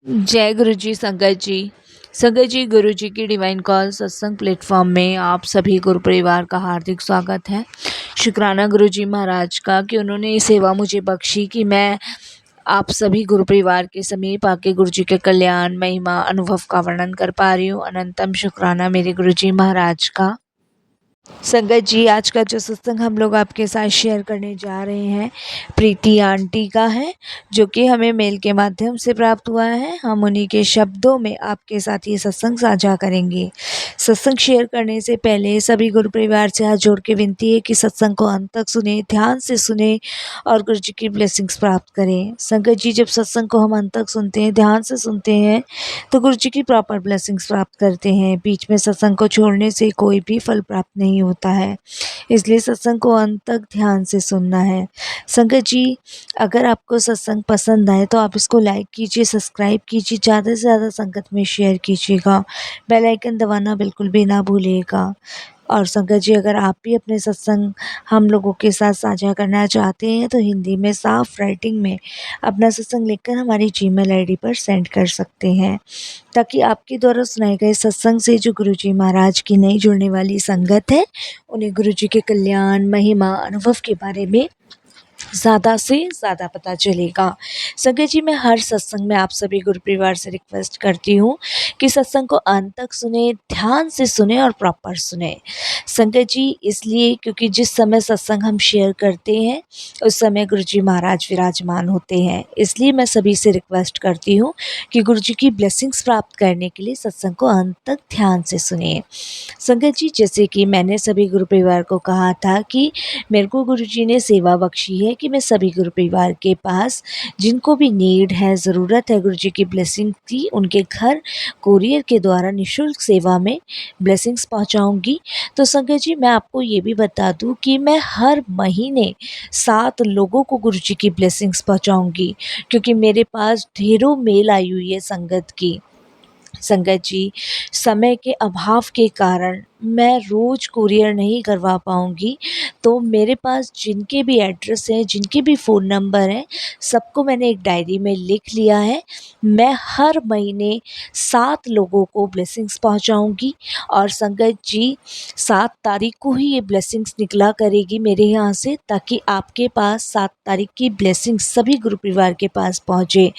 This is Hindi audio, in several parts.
जय गुरु जी संगत जी। संगत जी, गुरु जी की डिवाइन कॉल सत्संग प्लेटफॉर्म में आप सभी गुरु परिवार का हार्दिक स्वागत है। शुक्राना गुरु जी महाराज का कि उन्होंने ये सेवा मुझे बख्शी कि मैं आप सभी गुरु परिवार के समीप आके गुरु जी के कल्याण महिमा अनुभव का वर्णन कर पा रही हूँ। अनंतम शुक्राना मेरे गुरु जी महाराज का। संगत जी, आज का जो सत्संग हम लोग आपके साथ शेयर करने जा रहे हैं प्रीति आंटी का है, जो कि हमें मेल के माध्यम से प्राप्त हुआ है। हम उन्हीं के शब्दों में आपके साथ ये सत्संग साझा करेंगे। सत्संग शेयर करने से पहले सभी गुरु परिवार से हाथ जोड़ के विनती है कि सत्संग को अंत तक सुने, ध्यान से सुने और गुरु जी की ब्लेसिंग्स प्राप्त करें। संगत जी, जब सत्संग को हम अंत तक सुनते हैं, ध्यान से सुनते हैं, तो गुरु जी की प्रॉपर ब्लेसिंग्स प्राप्त करते हैं। बीच में सत्संग को छोड़ने से कोई भी फल प्राप्त नहीं होता है, इसलिए सत्संग को अंत तक ध्यान से सुनना है। संगत जी, अगर आपको सत्संग पसंद आए तो आप इसको लाइक कीजिए, सब्सक्राइब कीजिए, ज़्यादा से ज़्यादा संगत में शेयर कीजिएगा, बेल आइकन दबाना बिल्कुल भी ना भूलिएगा। और संगत जी, अगर आप भी अपने सत्संग हम लोगों के साथ साझा करना चाहते हैं तो हिंदी में साफ राइटिंग में अपना सत्संग लिखकर हमारी जीमेल आईडी पर सेंड कर सकते हैं, ताकि आपके द्वारा सुनाए गए सत्संग से जो गुरु जी महाराज की नई जुड़ने वाली संगत है, उन्हें गुरु जी के कल्याण महिमा अनुभव के बारे में ज़्यादा से ज़्यादा पता चलेगा। संगत जी, मैं हर सत्संग में आप सभी गुरु परिवार से रिक्वेस्ट करती हूँ कि सत्संग को अंत तक सुने, ध्यान से सुने और प्रॉपर सुने। संगत जी, इसलिए क्योंकि जिस समय सत्संग हम शेयर करते हैं उस समय गुरु जी महाराज विराजमान होते हैं। इसलिए मैं सभी से रिक्वेस्ट करती हूँ कि गुरु जी की ब्लेसिंग्स प्राप्त करने के लिए सत्संग को अंत तक ध्यान से सुनिए। संगत जी, जैसे कि मैंने सभी गुरु परिवार को कहा था कि मेरे को गुरु जी ने सेवा बख्शी है कि मैं सभी गुरु परिवार के पास जिनको भी नीड है, ज़रूरत है गुरु जी की ब्लेसिंग की, उनके घर कोरियर के द्वारा निःशुल्क सेवा में ब्लेसिंग्स पहुंचाऊंगी। तो संगत जी, मैं आपको ये भी बता दूं कि मैं हर महीने 7 लोगों को गुरु जी की ब्लेसिंग्स पहुंचाऊंगी, क्योंकि मेरे पास ढेरों मेल आई हुई है संगत की। संगत जी, समय के अभाव के कारण मैं रोज़ कुरियर नहीं करवा पाऊँगी, तो मेरे पास जिनके भी एड्रेस हैं, जिनके भी फ़ोन नंबर हैं, सबको मैंने एक डायरी में लिख लिया है। मैं हर महीने 7 लोगों को ब्लेसिंग्स पहुँचाऊँगी और संगत जी, 7 तारीख को ही ये ब्लेसिंग्स निकला करेगी मेरे यहाँ से, ताकि आपके पास 7 तारीख की ब्लेसिंग्स सभी गुरु परिवार के पास पहुँचे।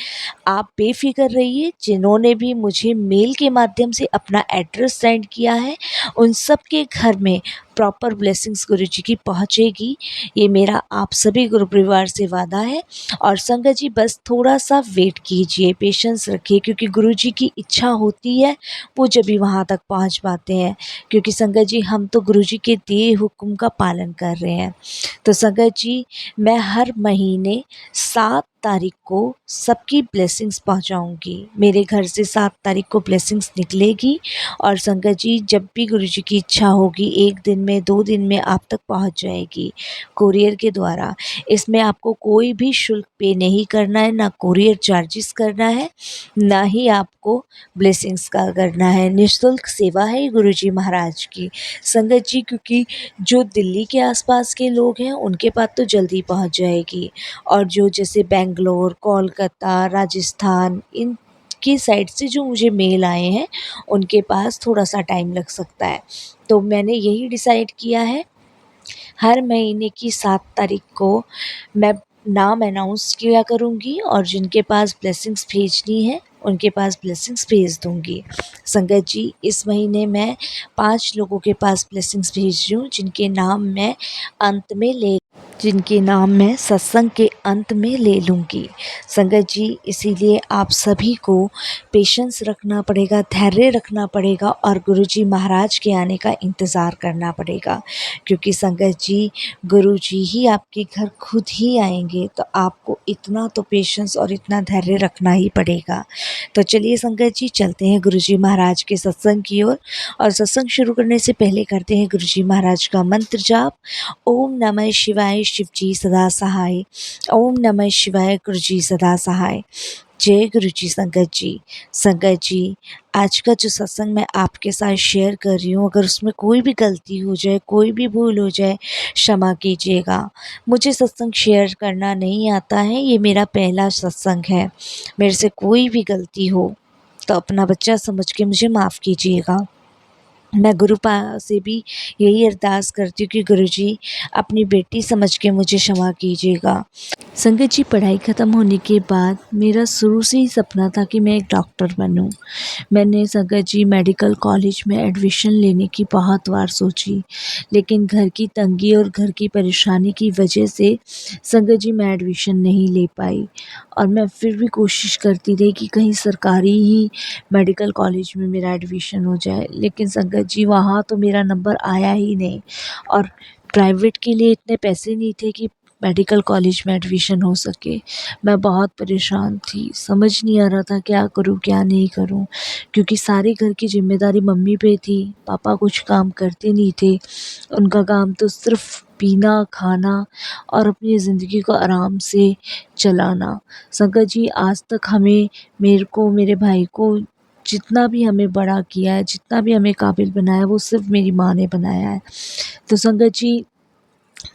आप बेफ़िक्र रहिए, जिन्होंने भी मुझे मेल के माध्यम से अपना एड्रेस सेंड किया है, उन सब के घर में प्रॉपर ब्लेसिंग्स गुरु जी की पहुँचेगी। ये मेरा आप सभी गुरु परिवार से वादा है। और संगत जी, बस थोड़ा सा वेट कीजिए, पेशेंस रखिए, क्योंकि गुरु जी की इच्छा होती है वो जब भी वहाँ तक पहुँच पाते हैं। क्योंकि संगत जी, हम तो गुरु जी के दिए हुक्म का पालन कर रहे हैं। तो संगत जी, मैं हर महीने 7 तारीख को सबकी ब्लेसिंग्स पहुंचाऊंगी। मेरे घर से 7 तारीख को ब्लेसिंग्स निकलेगी और संगत जी, जब भी गुरु जी की इच्छा होगी 1 दिन में, 2 दिन में आप तक पहुंच जाएगी कुरियर के द्वारा। इसमें आपको कोई भी शुल्क पे नहीं करना है, ना कुरियर चार्जेस करना है, ना ही आपको ब्लेसिंग्स का करना है। निःशुल्क सेवा है ये गुरु जी महाराज की। संगत जी, क्योंकि जो दिल्ली के आसपास के लोग हैं उनके पास तो जल्दी पहुंच जाएगी, और जो जैसे बेंगलोर, कोलकाता, राजस्थान, इन की साइड से जो मुझे मेल आए हैं उनके पास थोड़ा सा टाइम लग सकता है। तो मैंने यही डिसाइड किया है, हर महीने की 7 तारीख को मैं नाम अनाउंस किया करूँगी और जिनके पास ब्लेसिंग्स भेजनी है उनके पास ब्लेसिंग्स भेज दूँगी। संगत जी, इस महीने मैं 5 लोगों के पास ब्लेसिंग्स भेज रही हूँ, जिनके नाम मैं सत्संग के अंत में ले लूँगी। संगत जी, इसीलिए आप सभी को पेशेंस रखना पड़ेगा, धैर्य रखना पड़ेगा और गुरु जी महाराज के आने का इंतज़ार करना पड़ेगा। क्योंकि संगत जी, गुरु जी ही आपके घर खुद ही आएंगे, तो आपको इतना तो पेशेंस और इतना धैर्य रखना ही पड़ेगा। तो चलिए संगत जी, चलते हैं गुरु जी महाराज के सत्संग की ओर। और सत्संग शुरू करने से पहले करते हैं गुरु जी महाराज का मंत्र जाप। ओम नमः शिवाय, शिव जी सदा सहाय। ओम नमः शिवाय, गुरु जी सदा सहाय। जय गुरु जी संगत जी। संगत जी, आज का जो सत्संग मैं आपके साथ शेयर कर रही हूँ, अगर उसमें कोई भी गलती हो जाए, कोई भी भूल हो जाए, क्षमा कीजिएगा। मुझे सत्संग शेयर करना नहीं आता है, ये मेरा पहला सत्संग है। मेरे से कोई भी गलती हो तो अपना बच्चा समझ के मुझे माफ़ कीजिएगा। मैं गुरु से भी यही अरदास करती हूँ कि गुरु जी अपनी बेटी समझ के मुझे क्षमा कीजिएगा। संगत जी, पढ़ाई ख़त्म होने के बाद मेरा शुरू से ही सपना था कि मैं एक डॉक्टर बनूं। मैंने संगत जी मेडिकल कॉलेज में एडमिशन लेने की बहुत बार सोची, लेकिन घर की तंगी और घर की परेशानी की वजह से संगत जी मैं एडमिशन नहीं ले पाई। और मैं फिर भी कोशिश करती रही कि कहीं सरकारी ही मेडिकल कॉलेज में मेरा एडमिशन हो जाए, लेकिन संगत जी वहाँ तो मेरा नंबर आया ही नहीं। और प्राइवेट के लिए इतने पैसे नहीं थे कि मेडिकल कॉलेज में एडमिशन हो सके। मैं बहुत परेशान थी, समझ नहीं आ रहा था क्या करूँ क्या नहीं करूँ, क्योंकि सारी घर की ज़िम्मेदारी मम्मी पे थी। पापा कुछ काम करते नहीं थे, उनका काम तो सिर्फ पीना, खाना और अपनी ज़िंदगी को आराम से चलाना। संगत जी, आज तक हमें, मेरे को, मेरे भाई को जितना भी हमें बड़ा किया है, जितना भी हमें काबिल बनाया है, वो सिर्फ मेरी माँ ने बनाया है। तो संगत जी,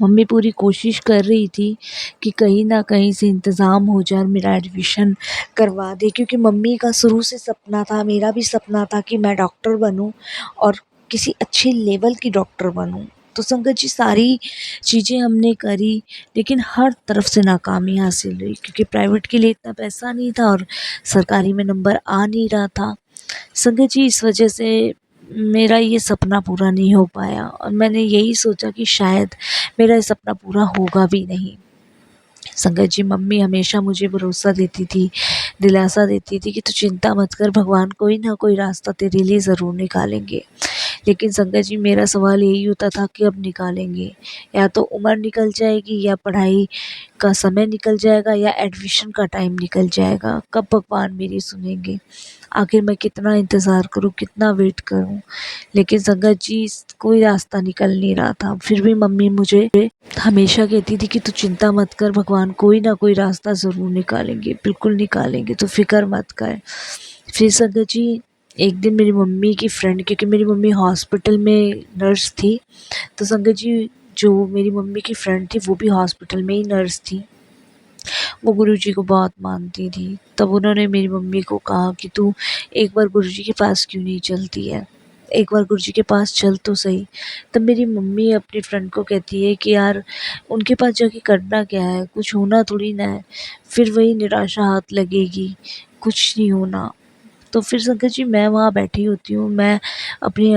मम्मी पूरी कोशिश कर रही थी कि कहीं ना कहीं से इंतज़ाम हो जाए और मेरा एडमिशन करवा दे, क्योंकि मम्मी का शुरू से सपना था, मेरा भी सपना था कि मैं डॉक्टर बनूं और किसी अच्छे लेवल की डॉक्टर बनूं। तो संगत जी, सारी चीज़ें हमने करी, लेकिन हर तरफ से नाकामी हासिल हुई, क्योंकि प्राइवेट के लिए इतना पैसा नहीं था और सरकारी में नंबर आ नहीं रहा था। संगत जी, इस वजह से मेरा ये सपना पूरा नहीं हो पाया और मैंने यही सोचा कि शायद मेरा ये सपना पूरा होगा भी नहीं। संगत जी, मम्मी हमेशा मुझे भरोसा देती थी, दिलासा देती थी कि तू चिंता मत कर, भगवान कोई ना कोई रास्ता तेरे लिए ज़रूर निकालेंगे। लेकिन संगत जी, मेरा सवाल यही होता था कि अब निकालेंगे, या तो उम्र निकल जाएगी, या पढ़ाई का समय निकल जाएगा, या एडमिशन का टाइम निकल जाएगा, कब भगवान मेरी सुनेंगे। आखिर मैं कितना इंतज़ार करूँ, कितना वेट करूँ। लेकिन संगत जी, कोई रास्ता निकल नहीं रहा था। फिर भी मम्मी मुझे हमेशा कहती थी कि तू चिंता मत कर, भगवान कोई ना कोई रास्ता ज़रूर निकालेंगे, बिल्कुल निकालेंगे, तो फ़िक्र मत कर। फिर संगत जी, एक दिन मेरी मम्मी की फ्रेंड, क्योंकि मेरी मम्मी हॉस्पिटल में नर्स थी, तो संगत जी जो मेरी मम्मी की फ्रेंड थी वो भी हॉस्पिटल में ही नर्स थी। वो गुरुजी को बहुत मानती थी। तब उन्होंने मेरी मम्मी को कहा कि तू एक बार गुरुजी के पास क्यों नहीं चलती है, एक बार गुरुजी के पास चल तो सही। तब मेरी मम्मी अपनी फ्रेंड को कहती है कि यार उनके पास जाके करना क्या है, कुछ होना थोड़ी ना है, फिर वही निराशा हाथ लगेगी, कुछ नहीं होना। तो फिर संगत जी, मैं वहाँ बैठी होती हूँ, मैं अपनी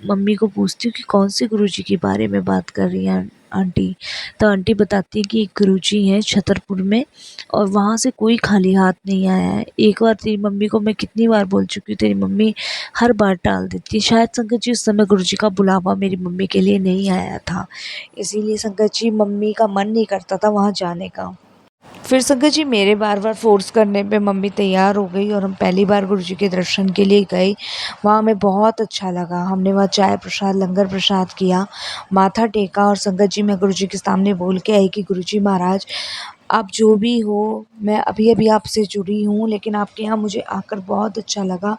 मम्मी को पूछती हूँ कि कौन से गुरुजी के बारे में बात कर रही हैं आंटी। तो आंटी बताती है कि एक गुरुजी हैं छतरपुर में, और वहाँ से कोई खाली हाथ नहीं आया है। एक बार तेरी मम्मी को मैं कितनी बार बोल चुकी हूँ, तेरी मम्मी हर बार टाल देती है। शायद संगत जी उस समय गुरुजी का बुलावा मेरी मम्मी के लिए नहीं आया था, इसीलिए संगत जी मम्मी का मन नहीं करता था वहाँ जाने का। फिर संगत जी मेरे बार बार फ़ोर्स करने पे मम्मी तैयार हो गई और हम पहली बार गुरुजी के दर्शन के लिए गए। वहाँ हमें बहुत अच्छा लगा। हमने वहाँ चाय प्रसाद, लंगर प्रसाद किया, माथा टेका, और संगत जी मैं गुरुजी के सामने बोल के आई कि गुरुजी महाराज, आप जो भी हो, मैं अभी-अभी आपसे जुड़ी हूँ, लेकिन आपके यहाँ मुझे आकर बहुत अच्छा लगा।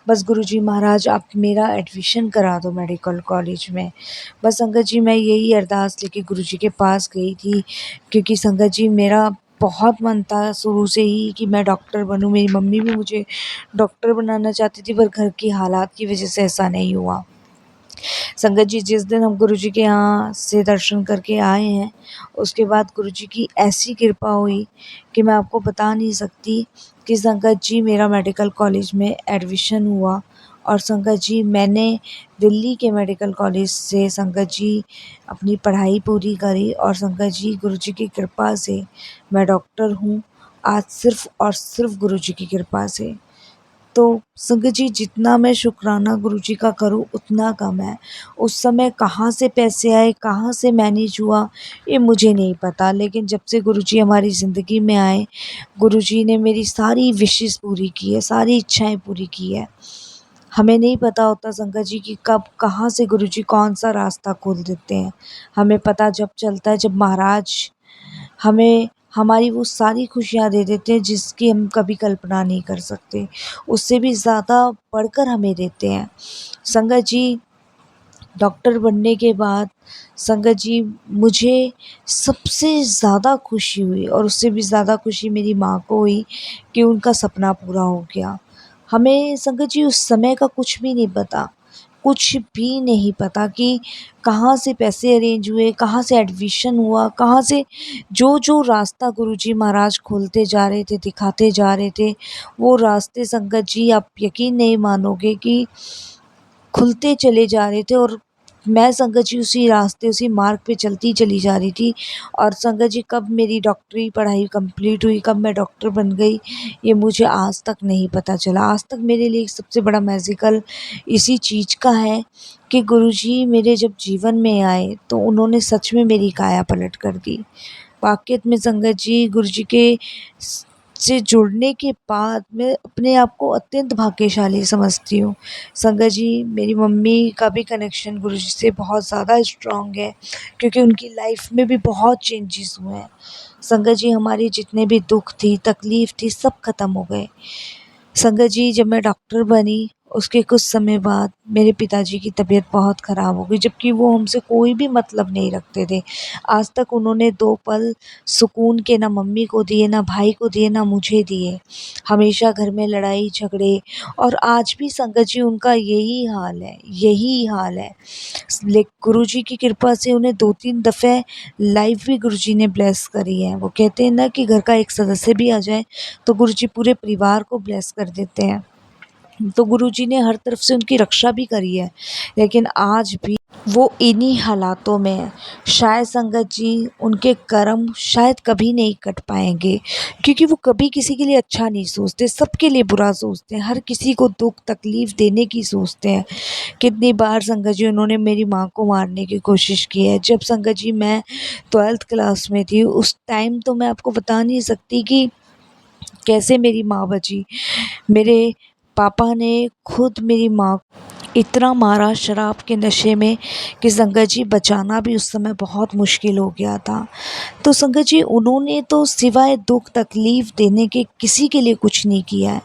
बस गुरुजी महाराज, आप मेरा एडमिशन करा दो मेडिकल कॉलेज में। बस संगत जी मैं यही अरदास लेके गुरुजी के पास गई थी, क्योंकि संगत जी मेरा बहुत मन था शुरू से ही कि मैं डॉक्टर बनूँ। मेरी मम्मी भी मुझे डॉक्टर बनाना चाहती थी, पर घर की हालात की वजह से ऐसा नहीं हुआ। संगत जी, जिस दिन हम गुरुजी के यहाँ से दर्शन करके आए हैं, उसके बाद गुरुजी की ऐसी कृपा हुई कि मैं आपको बता नहीं सकती कि संगत जी मेरा मेडिकल कॉलेज में एडमिशन हुआ। और संगत जी मैंने दिल्ली के मेडिकल कॉलेज से संगत जी अपनी पढ़ाई पूरी करी, और संगत जी गुरुजी की कृपा से मैं डॉक्टर हूँ आज, सिर्फ़ और सिर्फ़ गुरुजी की कृपा से। तो संगत जी, जितना मैं शुक्राना गुरुजी का करूँ उतना कम है। उस समय कहाँ से पैसे आए, कहाँ से मैनेज हुआ, ये मुझे नहीं पता, लेकिन जब से गुरुजी हमारी ज़िंदगी में आए, गुरुजी ने मेरी सारी विशेज़ पूरी की है, सारी इच्छाएँ पूरी की है। हमें नहीं पता होता संगत जी कि कब कहाँ से गुरुजी कौन-सा रास्ता खोल देते हैं। हमें पता जब चलता है जब महाराज हमें हमारी वो सारी खुशियाँ दे देते हैं जिसकी हम कभी कल्पना नहीं कर सकते, उससे भी ज़्यादा बढ़कर हमें देते हैं। संगत जी, डॉक्टर बनने के बाद संगत जी मुझे सबसे ज़्यादा खुशी हुई, और उससे भी ज़्यादा खुशी मेरी माँ को हुई कि उनका सपना पूरा हो गया। हमें संगत जी उस समय का कुछ भी नहीं पता, कुछ भी नहीं पता कि कहाँ से पैसे अरेंज हुए, कहाँ से एडमिशन हुआ, कहाँ से जो रास्ता गुरुजी महाराज खोलते जा रहे थे, दिखाते जा रहे थे, वो रास्ते संगत जी आप यकीन नहीं मानोगे कि खुलते चले जा रहे थे, और मैं संगत जी उसी रास्ते, उसी मार्ग पे चलती चली जा रही थी। और संगत जी कब मेरी डॉक्टरी पढ़ाई कंप्लीट हुई, कब मैं डॉक्टर बन गई, ये मुझे आज तक नहीं पता चला। आज तक मेरे लिए सबसे बड़ा मैजिकल इसी चीज़ का है कि गुरुजी मेरे जब जीवन में आए तो उन्होंने सच में मेरी काया पलट कर दी। वाक़ई में संगत जी गुरुजी के से जुड़ने के बाद मैं अपने आप को अत्यंत भाग्यशाली समझती हूँ। संगत जी मेरी मम्मी का भी कनेक्शन गुरुजी से बहुत ज़्यादा स्ट्रॉन्ग है, क्योंकि उनकी लाइफ में भी बहुत चेंजेस हुए हैं। संगत जी हमारी जितने भी दुख थी, तकलीफ़ थी, सब ख़त्म हो गए। संगत जी जब मैं डॉक्टर बनी उसके कुछ समय बाद मेरे पिताजी की तबीयत बहुत ख़राब हो गई, जबकि वो हमसे कोई भी मतलब नहीं रखते थे। आज तक उन्होंने 2 पल सुकून के ना मम्मी को दिए, ना भाई को दिए, ना मुझे दिए। हमेशा घर में लड़ाई झगड़े, और आज भी संगत जी उनका यही हाल है, यही हाल है। गुरुजी की कृपा से उन्हें 2-3 दफ़े लाइफ भी गुरुजी ने ब्लेस करी है। वो कहते हैं ना कि घर का एक सदस्य भी आ जाए तो गुरुजी पूरे परिवार को ब्लेस कर देते हैं। तो गुरुजी ने हर तरफ से उनकी रक्षा भी करी है, लेकिन आज भी वो इन्हीं हालातों में है। शायद संगत जी उनके कर्म शायद कभी नहीं कट पाएंगे, क्योंकि वो कभी किसी के लिए अच्छा नहीं सोचते, सबके लिए बुरा सोचते हैं, हर किसी को दुख तकलीफ़ देने की सोचते हैं। कितनी बार संगत जी उन्होंने मेरी माँ को मारने की कोशिश की है। जब संगत जी मैं 12th क्लास में थी, उस टाइम तो मैं आपको बता नहीं सकती कि कैसे मेरी माँ बची। मेरे पापा ने खुद मेरी माँ इतना मारा शराब के नशे में कि संगत जी बचाना भी उस समय बहुत मुश्किल हो गया था। तो संगत जी उन्होंने तो सिवाय दुख तकलीफ़ देने के किसी के लिए कुछ नहीं किया है।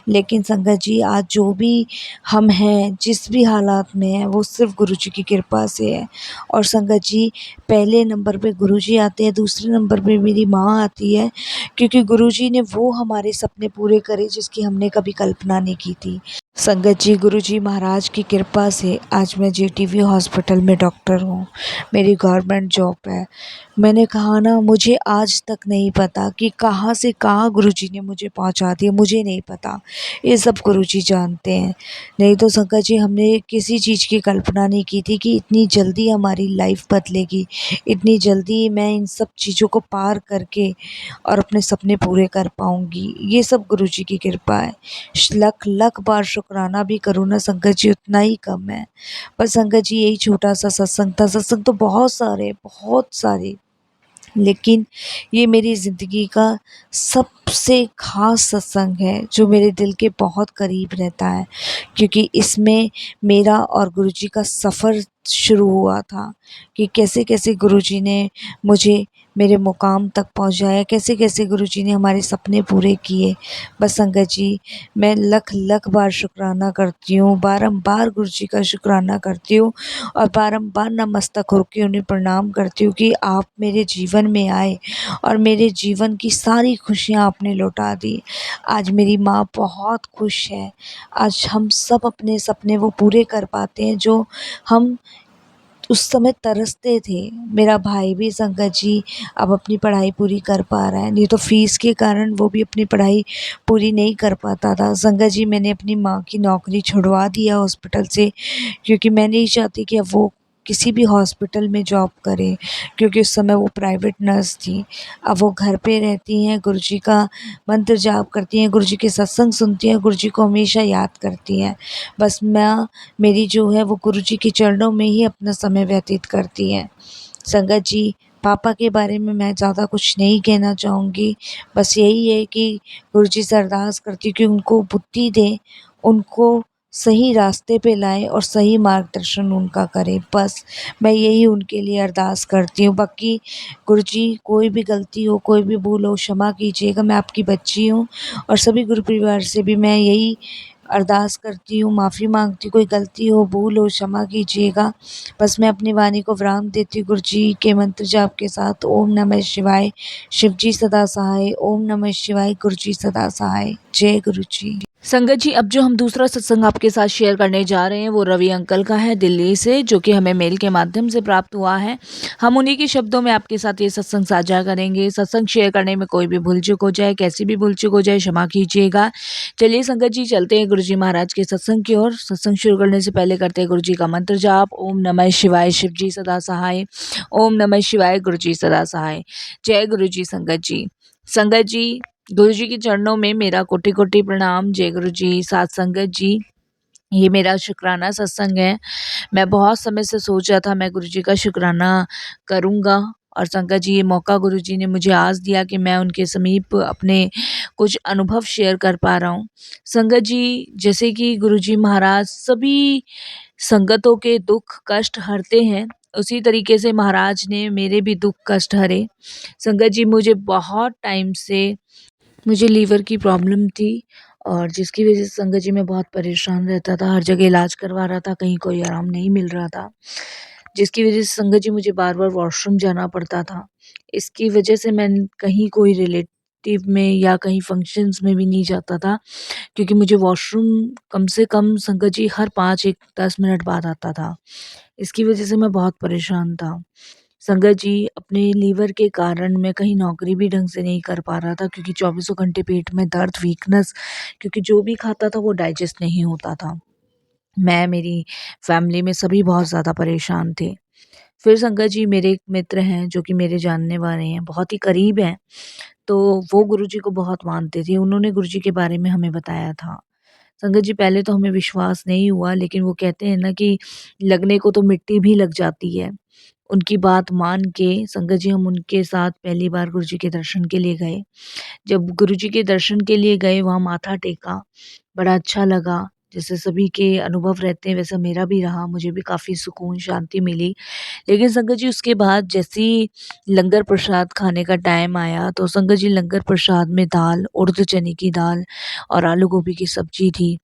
लेकिन संगत जी आज जो भी हम हैं, जिस भी हालात में हैं, वो सिर्फ़ गुरुजी की कृपा से है। और संगत जी पहले नंबर पे गुरुजी आते हैं, दूसरे नंबर पे मेरी माँ आती है, क्योंकि गुरुजी ने वो हमारे सपने पूरे करे जिसकी हमने कभी कल्पना नहीं की थी। संगत जी गुरुजी महाराज की कृपा से आज मैं जीटीवी हॉस्पिटल में डॉक्टर हूँ। मेरी गवर्नमेंट जॉब है। मैंने कहा ना, मुझे आज तक नहीं पता कि कहाँ से कहाँ गुरुजी ने मुझे पहुँचा दिया, मुझे नहीं पता। ये सब गुरुजी जानते हैं। नहीं तो संगत जी हमने किसी चीज़ की कल्पना नहीं की थी कि इतनी जल्दी हमारी लाइफ बदलेगी, इतनी जल्दी मैं इन सब चीज़ों को पार करके और अपने सपने पूरे कर पाऊँगी। ये सब गुरुजी की कृपा है। लख लख बार शुक्राना भी करूँ ना संगत जी उतना ही कम है। पर संगत जी यही छोटा-सा सत्संग था, सत्संग तो बहुत सारे, लेकिन ये मेरी ज़िंदगी का सबसे ख़ास सत्संग है, जो मेरे दिल के बहुत करीब रहता है, क्योंकि इसमें मेरा और गुरुजी का सफ़र शुरू हुआ था कि कैसे-कैसे गुरुजी ने मुझे मेरे मुक़ाम तक पहुँचाया, कैसे-कैसे गुरुजी ने हमारे सपने पूरे किए। बस संगत जी मैं लख-लख बार शुकराना करती हूँ, बारंबार गुरुजी का शुकराना करती हूँ, और बारंबार नतमस्तक होके उन्हें प्रणाम करती हूँ कि आप मेरे जीवन में आए और मेरे जीवन की सारी खुशियाँ आपने लौटा दी। आज मेरी माँ बहुत खुश है। आज हम सब अपने सपने वो पूरे कर पाते हैं जो हम उस समय तरसते थे। मेरा भाई भी संगत जी अब अपनी पढ़ाई पूरी कर पा रहा है, नहीं तो फ़ीस के कारण वो भी अपनी पढ़ाई पूरी नहीं कर पाता था। संगत जी मैंने अपनी माँ की नौकरी छुड़वा दिया हॉस्पिटल से, क्योंकि मैं नहीं चाहती कि अब वो किसी भी हॉस्पिटल में जॉब करे, क्योंकि उस समय वो प्राइवेट नर्स थी। अब वो घर पे रहती हैं, गुरुजी का मंत्र जाप करती हैं, गुरुजी के सत्संग सुनती हैं, गुरुजी को हमेशा याद करती हैं। बस मैं मेरी जो है वो गुरुजी के चरणों में ही अपना समय व्यतीत करती हैं। संगत जी पापा के बारे में मैं ज़्यादा कुछ नहीं कहना चाहूँगी, बस यही है कि गुरुजी से अरदास करती हूँ कि उनको बुद्धि दें, उनको सही रास्ते पे लाए और सही मार्गदर्शन उनका करें। बस मैं यही उनके लिए अरदास करती हूँ। बाकी गुरुजी कोई भी गलती हो, कोई भी भूल हो क्षमा कीजिएगा, मैं आपकी बच्ची हूँ और सभी गुरु परिवार से भी मैं यही अरदास करती हूँ, माफ़ी माँगती हूँ, कोई गलती हो, भूल हो क्षमा कीजिएगा। बस मैं अपनी वाणी को विराम देती हूँ गुरुजी के मंत्र जाप के साथ। ओम नमः शिवाय, शिव जी सदा सहाय। ओम नमः शिवाय, गुरुजी सदा सहाय। जय गुरुजी। संगत जी, अब जो हम दूसरा सत्संग आपके साथ शेयर करने जा रहे हैं वो रवि अंकल का है दिल्ली से, जो कि हमें मेल के माध्यम से प्राप्त हुआ है। हम उन्हीं के शब्दों में आपके साथ ये सत्संग साझा करेंगे। सत्संग शेयर करने में कोई भी भूल चूक हो जाए, कैसी भी भूल चूक हो जाए, क्षमा कीजिएगा। चलिए संगत जी, चलते हैं गुरु जी महाराज के सत्संग की ओर। सत्संग शुरू करने से पहले करते हैं गुरु जी का मंत्र जाप। ओम नमः शिवाय, शिव जी सदा सहाय। ओम नमः शिवाय, गुरु जी सदा सहाय। जय गुरु जी। संगत जी, संगत जी, गुरु जी के चरणों में मेरा कोटि कोटि प्रणाम। जय गुरु जी। साथ संगत जी, ये मेरा शुक्राना सत्संग है। मैं बहुत समय से सोच रहा था मैं गुरु जी का शुक्राना करूँगा, और संगत जी ये मौका गुरु जी ने मुझे आज दिया कि मैं उनके समीप अपने कुछ अनुभव शेयर कर पा रहा हूँ। संगत जी, जैसे कि गुरु जी महाराज सभी संगतों के दुख कष्ट हरते हैं, उसी तरीके से महाराज ने मेरे भी दुख कष्ट हरे। संगत जी, मुझे लीवर की प्रॉब्लम थी, और जिसकी वजह से संगत जी मैं बहुत परेशान रहता था, हर जगह इलाज करवा रहा था, कहीं कोई आराम नहीं मिल रहा था, जिसकी वजह से संगत जी मुझे बार-बार वॉशरूम जाना पड़ता था। इसकी वजह से मैं कहीं कोई रिलेटिव में या कहीं फंक्शंस में भी नहीं जाता था, क्योंकि मुझे वॉशरूम कम से कम संगत जी हर 5 एक 10 मिनट बाद आता था। इसकी वजह से मैं बहुत परेशान था। संगत जी, अपने लीवर के कारण मैं कहीं नौकरी भी ढंग से नहीं कर पा रहा था, क्योंकि चौबीसों घंटे पेट में दर्द, वीकनेस, क्योंकि जो भी खाता था वो डाइजेस्ट नहीं होता था। मैं, मेरी फैमिली में सभी बहुत ज़्यादा परेशान थे। फिर संगत जी, मेरे एक मित्र हैं जो कि मेरे जानने वाले हैं, बहुत ही करीब हैं, तो वो गुरुजी को बहुत मानते थे। उन्होंने गुरुजी के बारे में हमें बताया था। संगत जी, पहले तो हमें विश्वास नहीं हुआ, लेकिन वो कहते हैं ना कि लगने को तो मिट्टी भी लग जाती है। उनकी बात मान के संगत जी हम उनके साथ पहली बार गुरुजी के दर्शन के लिए गए। जब गुरुजी के दर्शन के लिए गए, वहाँ माथा टेका, बड़ा अच्छा लगा। जैसे सभी के अनुभव रहते हैं वैसा मेरा भी रहा, मुझे भी काफ़ी सुकून, शांति मिली। लेकिन संगत जी, उसके बाद जैसे ही लंगर प्रसाद खाने का टाइम आया, तो संगत जी लंगर प्रसाद में दाल, उड़द चने की दाल और आलू गोभी की सब्जी थी,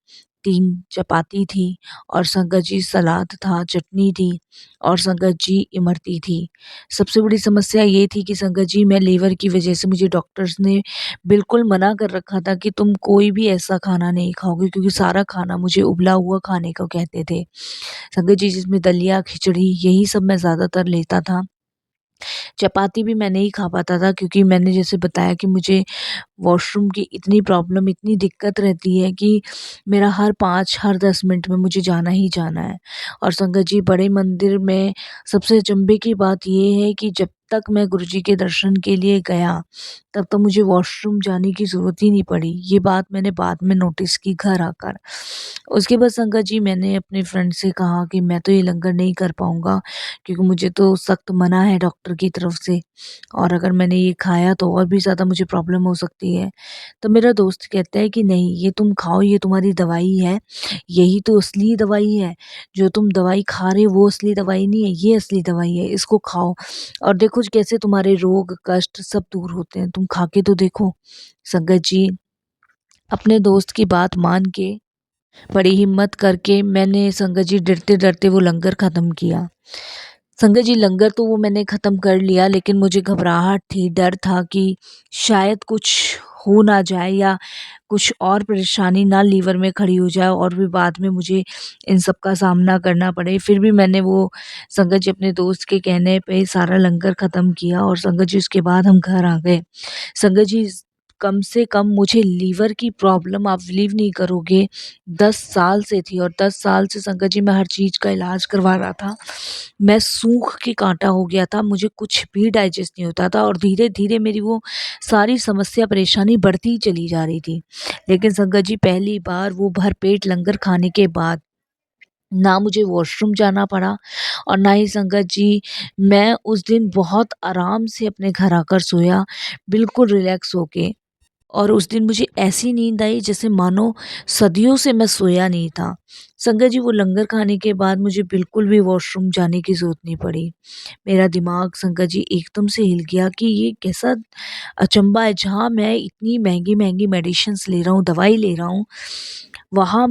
3 चपाती थी, और संगत जी सलाद था, चटनी थी, और संगत जी इमरती थी। सबसे बड़ी समस्या ये थी कि संगत जी मैं लीवर की वजह से, मुझे डॉक्टर्स ने बिल्कुल मना कर रखा था कि तुम कोई भी ऐसा खाना नहीं खाओगे, क्योंकि सारा खाना मुझे उबला हुआ खाने को कहते थे। संगत जी, जिसमें दलिया, खिचड़ी यही सब मैं ज़्यादातर लेता था। चपाती भी मैं नहीं खा पाता था, क्योंकि मैंने जैसे बताया कि मुझे वॉशरूम की इतनी प्रॉब्लम, इतनी दिक्कत रहती है कि मेरा हर 5 हर 10 मिनट में मुझे जाना ही जाना है। और संगत जी, बड़े मंदिर में सबसे अचंभे की बात ये है कि जब तक मैं गुरुजी के दर्शन के लिए गया, तब तक मुझे वॉशरूम जाने की ज़रूरत ही नहीं पड़ी। ये बात मैंने बाद में नोटिस की घर आकर। उसके बाद संगत जी, मैंने अपने फ्रेंड से कहा कि मैं तो ये लंगर नहीं कर पाऊँगा, क्योंकि मुझे तो सख्त मना है डॉक्टर की तरफ से, और अगर मैंने ये खाया तो और भी ज़्यादा मुझे प्रॉब्लम हो सकती है। तो मेरा दोस्त कहता है कि नहीं, ये तुम खाओ, ये तुम्हारी दवाई है, यही तो असली दवाई है। जो तुम दवाई खा रहे हो वो असली दवाई नहीं है, ये असली दवाई है, इसको खाओ और देखो कैसे तुम्हारे रोग, कष्ट सब दूर होते हैं, तुम खा के तो देखो। संगत जी, अपने दोस्त की बात मान के, बड़ी हिम्मत करके मैंने संगत जी डरते-डरते वो लंगर ख़त्म किया। संगत जी, लंगर तो वो मैंने ख़त्म कर लिया, लेकिन मुझे घबराहट थी, डर था कि शायद कुछ हो ना जाए, या कुछ और परेशानी ना लीवर में खड़ी हो जाए और भी बाद में मुझे इन सब का सामना करना पड़े। फिर भी मैंने वो संगत जी अपने दोस्त के कहने पे सारा लंगर ख़त्म किया, और संगत जी उसके बाद हम घर आ गए। संगत जी, कम से कम मुझे लीवर की प्रॉब्लम, आप बिलीव नहीं करोगे, 10 साल से थी, और 10 साल से संगत जी मैं हर चीज़ का इलाज करवा रहा था। मैं सूख के काँटा हो गया था, मुझे कुछ भी डाइजेस्ट नहीं होता था, और धीरे-धीरे मेरी वो सारी समस्या, परेशानी बढ़ती ही चली जा रही थी। लेकिन संगत जी, पहली बार वो भरपेट लंगर खाने के बाद ना मुझे वॉशरूम जाना पड़ा, और ना ही संगत जी मैं उस दिन बहुत आराम से अपने घर आकर सोया, बिल्कुल रिलैक्स होके। और उस दिन मुझे ऐसी नींद आई जैसे मानो सदियों से मैं सोया नहीं था। संगत जी, वो लंगर खाने के बाद मुझे बिल्कुल भी वॉशरूम जाने की ज़रूरत नहीं पड़ी। मेरा दिमाग संगत जी एकदम से हिल गया कि ये कैसा अचंभा है, जहाँ मैं इतनी महँगी-महँगी मेडिसिन्स ले रहा हूँ, दवाई ले रहा हूँ, वहाँ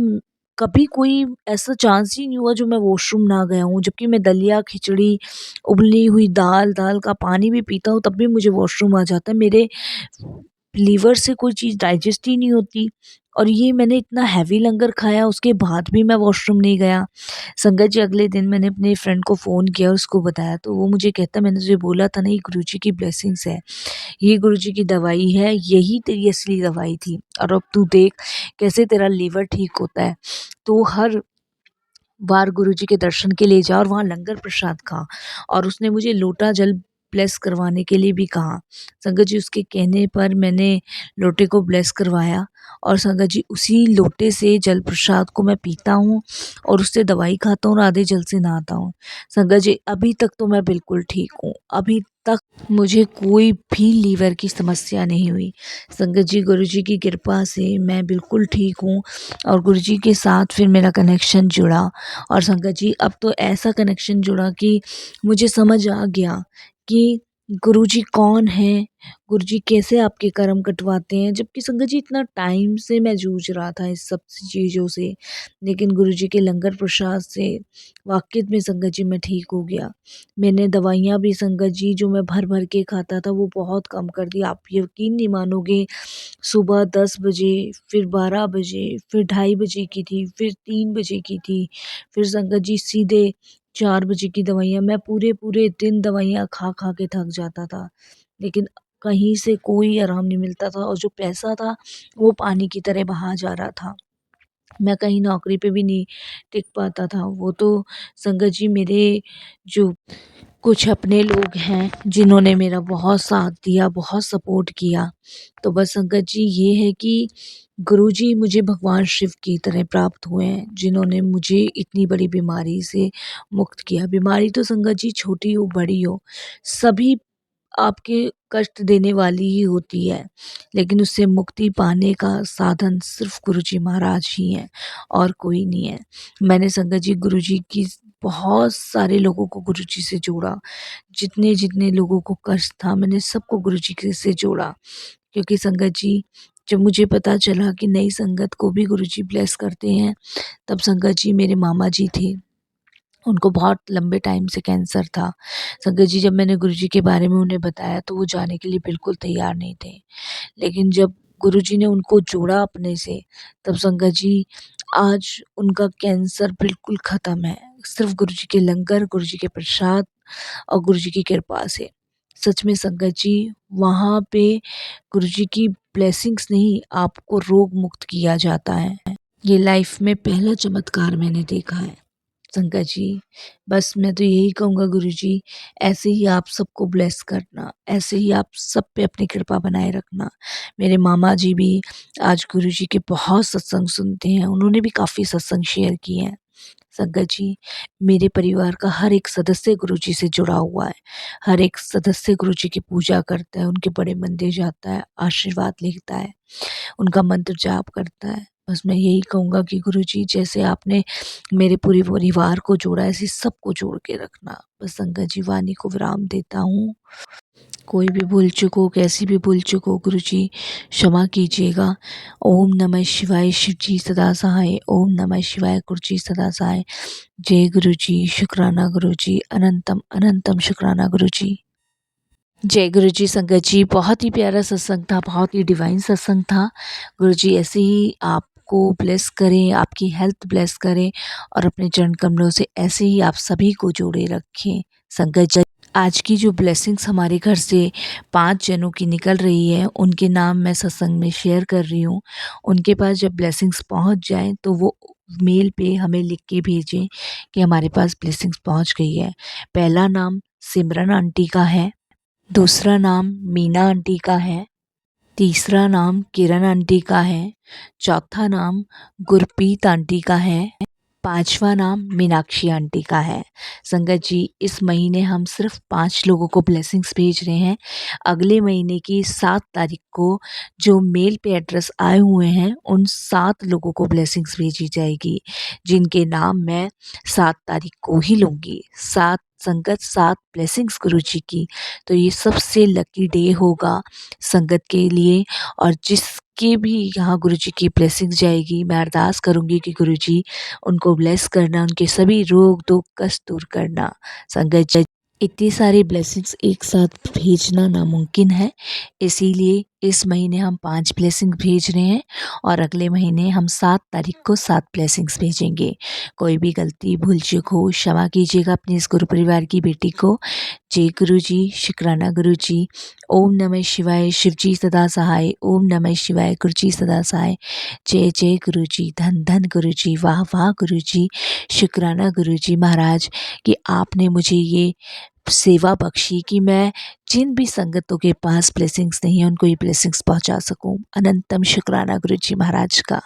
कभी कोई ऐसा चांस ही नहीं हुआ जो मैं वॉशरूम ना गया हूँ। जबकि मैं दलिया, खिचड़ी, उबली हुई दाल, दाल का पानी भी पीता हूँ तब भी मुझे वॉशरूम आ जाता है। मेरे लीवर से कोई चीज़ डाइजेस्ट ही नहीं होती, और ये मैंने इतना हेवी लंगर खाया उसके बाद भी मैं वॉशरूम नहीं गया। संगत जी, अगले दिन मैंने अपने फ्रेंड को फ़ोन किया और उसको बताया, तो वो मुझे कहता, मैंने तुझे बोला था ना, ये गुरुजी की ब्लेसिंग्स है, ये गुरुजी की दवाई है, यही तेरी असली दवाई थी, और अब तू देख कैसे तेरा लीवर ठीक होता है। तो हर बार गुरुजी के दर्शन के लिए जा और वहाँ लंगर प्रसाद खा, और उसने मुझे लोटा जल ब्लेस करवाने के लिए भी कहा। संगत जी, उसके कहने पर मैंने लोटे को ब्लेस करवाया, और संगत जी उसी लोटे से जल प्रसाद को मैं पीता हूँ और उससे दवाई खाता हूँ और आधे जल से नहाता हूँ। संगत जी, अभी तक तो मैं बिल्कुल ठीक हूँ, अभी तक मुझे कोई भी लीवर की समस्या नहीं हुई। संगत जी, गुरुजी की कृपा से मैं बिल्कुल ठीक हूँ, और गुरुजी के साथ फिर मेरा कनेक्शन जुड़ा। और संगत जी, अब तो ऐसा कनेक्शन जुड़ा कि मुझे समझ आ गया कि गुरुजी कौन हैं, गुरुजी कैसे आपके कर्म कटवाते हैं। जबकि संगत जी, इतना टाइम से मैं जूझ रहा था इस सब चीज़ों से, लेकिन गुरुजी के लंगर प्रसाद से वाक़ई में संगत जी मैं ठीक हो गया। मैंने दवाइयाँ भी संगत जी जो मैं भर-भर के खाता था वो बहुत कम कर दी। आप यकीन नहीं मानोगे, सुबह 10 बजे, फिर 12 बजे, फिर ढाई बजे की थी, फिर 3 बजे की थी, फिर संगत जी सीधे 4 बजे की दवाइयाँ। मैं पूरे-पूरे दिन दवाइयाँ खा-खा के थक जाता था, लेकिन कहीं से कोई आराम नहीं मिलता था, और जो पैसा था वो पानी की तरह बहा जा रहा था। मैं कहीं नौकरी पे भी नहीं टिक पाता था। वो तो संगत जी मेरे जो कुछ अपने लोग हैं जिन्होंने मेरा बहुत साथ दिया, बहुत सपोर्ट किया। तो बस संगत जी, ये है कि गुरुजी मुझे भगवान शिव की तरह प्राप्त हुए हैं, जिन्होंने मुझे इतनी बड़ी बीमारी से मुक्त किया। बीमारी तो संगत जी छोटी हो, बड़ी हो, सभी आपके कष्ट देने वाली ही होती है, लेकिन उससे मुक्ति पाने का साधन सिर्फ़ गुरुजी महाराज ही हैं, और कोई नहीं है। मैंने संगत जी गुरुजी की बहुत सारे लोगों को गुरुजी से जोड़ा। जितने-जितने लोगों को कष्ट था, मैंने सबको गुरुजी के से जोड़ा। क्योंकि संगत जी, जब मुझे पता चला कि नई संगत को भी गुरुजी ब्लेस करते हैं, तब संगत जी मेरे मामा जी थे, उनको बहुत लंबे टाइम से कैंसर था। संगत जी, जब मैंने गुरुजी के बारे में उन्हें बताया तो वो जाने के लिए बिल्कुल तैयार नहीं थे। लेकिन जब गुरुजी ने उनको जोड़ा अपने से, तब संगत जी आज उनका कैंसर बिल्कुल ख़त्म है। सिर्फ़ गुरुजी के लंगर, गुरुजी के प्रसाद और गुरुजी की कृपा से। सच में संगत जी, वहाँ पे गुरुजी की ब्लेसिंग्स नहीं, आपको रोग मुक्त किया जाता है। ये लाइफ़ में पहला चमत्कार मैंने देखा है। संगत जी, बस मैं तो यही कहूँगा, गुरुजी ऐसे ही आप सबको ब्लेस करना, ऐसे ही आप सब पे अपनी कृपा बनाए रखना। मेरे मामा जी भी आज गुरुजी के बहुत सत्संग सुनते हैं, उन्होंने भी काफ़ी सत्संग शेयर किए हैं। संगत जी, मेरे परिवार का हर एक सदस्य गुरुजी से जुड़ा हुआ है। हर एक सदस्य गुरुजी की पूजा करता है, उनके बड़े मंदिर जाता है, आशीर्वाद लेता है, उनका मंत्र जाप करता है। बस मैं यही कहूँगा कि गुरुजी, जैसे आपने मेरे पूरे परिवार को जोड़ा, ऐसे सबको जोड़ के रखना। बस संगत जी, वाणी को विराम देता हूँ। कोई भी भूल चूक हो, कैसी भी भूल चूक हो, गुरुजी क्षमा कीजिएगा। ओम नमः शिवाय, शिव जी सदा सहाय। ओम नमः शिवाय, गुरुजी सदा सहाय। जय गुरुजी, शुक्राना गुरुजी, अनंतम अनंतम शुक्राना गुरुजी। जय गुरुजी। संगत जी, बहुत ही प्यारा सत्संग था, बहुत ही डिवाइन सत्संग था। गुरुजी ऐसे ही आपको ब्लेस करें, आपकी हेल्थ ब्लेस करें, और अपने चरण कमलों से ऐसे ही आप सभी को जोड़े रखें। संगत जी, आज की जो ब्लेसिंग्स हमारे घर से 5 जनों की निकल रही है, उनके नाम मैं सत्संग में शेयर कर रही हूँ। उनके पास जब ब्लेसिंग्स पहुँच जाएँ तो वो मेल पे हमें लिख के भेजें कि हमारे पास ब्लेसिंग्स पहुँच गई है। पहला नाम सिमरन आंटी का है, दूसरा नाम मीना आंटी का है, तीसरा नाम किरण आंटी का है, चौथा नाम गुरप्रीत आंटी का है, पांचवा नाम मीनाक्षी आंटी का है। संगत जी, इस महीने हम सिर्फ 5 लोगों को ब्लेसिंग्स भेज रहे हैं। अगले महीने की 7 तारीख को जो मेल पे एड्रेस आए हुए हैं उन 7 लोगों को ब्लेसिंग्स भेजी जाएगी, जिनके नाम मैं 7 तारीख को ही लूँगी। 7 संगत, 7 ब्लेसिंग्स गुरुजी की। तो ये सबसे लकी डे होगा संगत के लिए, और जिसके भी यहाँ गुरुजी की ब्लेसिंग जाएगी, मैं अरदास करूँगी कि गुरुजी उनको ब्लेस करना, उनके सभी रोग दुख कष्ट दूर करना। संगत जी, इतनी सारी ब्लेसिंग्स एक साथ भेजना नामुमकिन है, इसीलिए इस महीने हम 5 ब्लेसिंग भेज रहे हैं और अगले महीने हम 7 तारीख को 7 ब्लेसिंग्स भेजेंगे। कोई भी गलती भूल चूक हो क्षमा कीजिएगा अपने इस गुरु परिवार की बेटी को। जय गुरु जी, शुक्राना गुरु जी। ओम नमः शिवाय, शिव जी सदा सहाय। ओम नमः शिवाय, गुरु जी सदा सहाय। जय जय गुरु जी, धन धन गुरु जी, वाह वाह गुरु जी। शुक्राना गुरु जी महाराज कि आपने मुझे ये सेवा बख्शी कि मैं जिन भी संगतों के पास ब्लेसिंग्स नहीं है उनको ये ब्लेसिंग्स पहुंचा सकूं। अनंतम शुक्राना गुरु जी महाराज का।